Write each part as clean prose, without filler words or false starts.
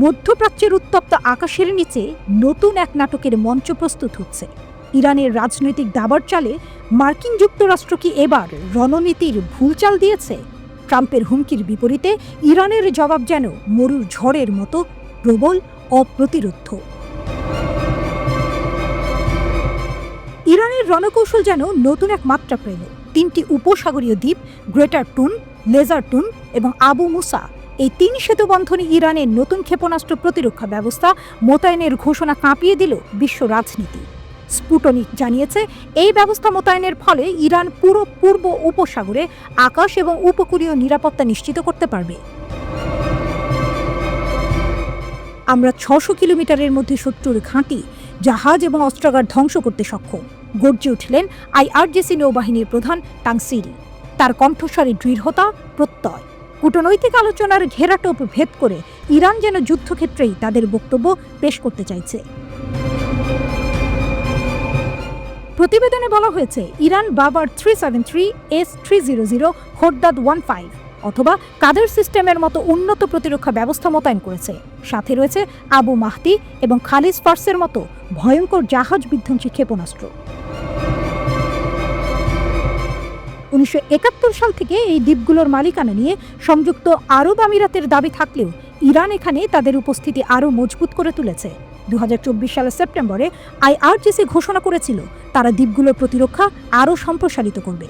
মধ্যপ্রাচ্যের উত্তপ্ত আকাশের নিচে নতুন এক নাটকের মঞ্চ প্রস্তুত হচ্ছে। ইরানের রাজনৈতিক দাবার চালে মার্কিন যুক্তরাষ্ট্র কি এবার রণনীতির ভুল চাল দিয়েছে? ট্রাম্পের হুমকির বিপরীতে ইরানের জবাব যেন মরুর ঝড়ের মতো প্রবল, অপ্রতিরোধ্য। ইরানের রণকৌশল যেন নতুন এক মাত্রা পেল। 3টি উপসাগরীয় দ্বীপ গ্রেটার টুন, লেজার টুন এবং আবু মুসা, এই 3 সেতুবন্ধনে ইরানের নতুন ক্ষেপণাস্ত্র প্রতিরক্ষা ব্যবস্থা মোতায়েনের ঘোষণা কাঁপিয়ে দিল বিশ্ব রাজনীতি। স্পুটনিক জানিয়েছে, এই ব্যবস্থা মোতায়েনের ফলে ইরান পুরো পূর্ব উপসাগরে আকাশ এবং উপকূলীয় নিরাপত্তা নিশ্চিত করতে পারবে। আমরা 600 কিলোমিটারের মধ্যে শত্রুর ঘাঁটি, জাহাজ এবং অস্ত্রাগার ধ্বংস করতে সক্ষম, গর্জে উঠলেন আইআরজিসি নৌবাহিনীর প্রধান তাংসিরি। তার কণ্ঠস্বরে দৃঢ়তা, প্রত্যয়। কূটনৈতিক আলোচনার ঘেরাটোপ ভেদ করে ইরান যেন যুদ্ধক্ষেত্রেই তাদের বক্তব্য পেশ করতে চাইছে। প্রতিবেদনে বলা হয়েছে, ইরান বাবার 373 S300 খোরদাদ 15 অথবা কাদের সিস্টেমের মতো উন্নত প্রতিরক্ষা ব্যবস্থা মোতায়েন করেছে। সাথে রয়েছে আবু মাহদি এবং খালিজ ফার্সের মতো ভয়ঙ্কর জাহাজ বিধ্বংসী ক্ষেপণাস্ত্র। 1971 সাল থেকে এই দ্বীপগুলোর মালিকানা নিয়ে সংযুক্ত আরব আমিরাতের দাবি থাকলেও ইরান এখানে তাদের উপস্থিতি আরও মজবুত করে তুলেছে। 2024 সালের সেপ্টেম্বরে আইআরজিসি ঘোষণা করেছিল তারা দ্বীপগুলোর প্রতিরক্ষা আরও সম্প্রসারিত করবে।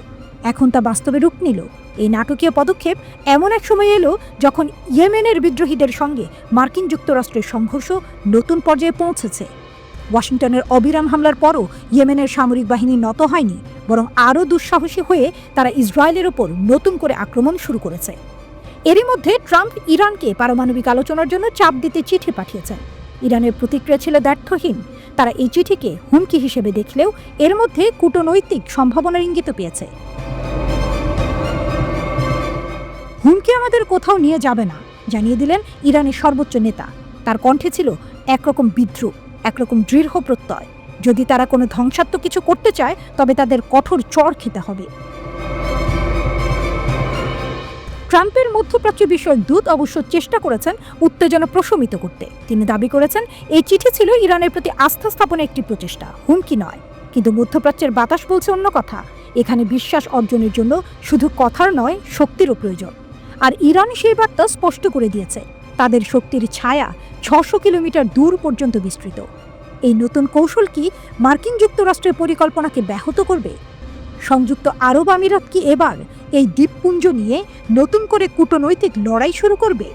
এখন তা বাস্তবে রূপ নিল। এই নাটকীয় পদক্ষেপ এমন এক সময় এলো যখন ইয়েমেনের বিদ্রোহীদের সঙ্গে মার্কিন যুক্তরাষ্ট্রের সংঘর্ষ নতুন পর্যায়ে পৌঁছেছে। ওয়াশিংটনের অবিরাম হামলার পরও ইয়েমেনের সামরিক বাহিনী নত হয়নি, বরং আরও দুঃসাহসী হয়ে তারা ইসরায়েলের ওপর নতুন করে আক্রমণ শুরু করেছে। এরই মধ্যে ট্রাম্প ইরানকে পারমাণবিক আলোচনার জন্য চাপ দিতে চিঠি পাঠিয়েছেন। ইরানের প্রতিক্রিয়া ছিল দ্ব্যর্থহীন। তারা এই চিঠিকে হুমকি হিসেবে দেখলেও এর মধ্যে কূটনৈতিক সম্ভাবনার ইঙ্গিত পেয়েছে। হুমকি আমাদের কোথাও নিয়ে যাবে না, জানিয়ে দিলেন ইরানের সর্বোচ্চ নেতা। তার কণ্ঠে ছিল একরকম বিদ্রুপ, একরকম দৃঢ় প্রত্যয়। যদি তারা কোনো ধ্বংসাত্মক কিছু করতে চায়, তবে তাদের কঠোর চড় খেতে হবে। ট্রাম্পের মধ্যপ্রাচ্য বিষয়ক দূত অবশ্য চেষ্টা করেছেন উত্তেজনা প্রশমিত করতে। তিনি দাবি করেছেন, এই চিঠি ছিল ইরানের প্রতি আস্থা স্থাপনের একটি প্রচেষ্টা, হুমকি নয়। কিন্তু মধ্যপ্রাচ্যের বাতাস বলছে অন্য কথা। এখানে বিশ্বাস অর্জনের জন্য শুধু কথার নয়, শক্তিরও প্রয়োজন। আর ইরান সেই বার্তা স্পষ্ট করে দিয়েছে। তাদের শক্তির ছায়া 600 কিলোমিটার দূর পর্যন্ত বিস্তৃত। এই নতুন কৌশল কি মার্কিন যুক্তরাষ্ট্রের পরিকল্পনাকে ব্যাহত করবে? সংযুক্ত আরব আমিরাত কি এবার এই দ্বীপপুঞ্জ নিয়ে নতুন করে কূটনৈতিক লড়াই শুরু করবে?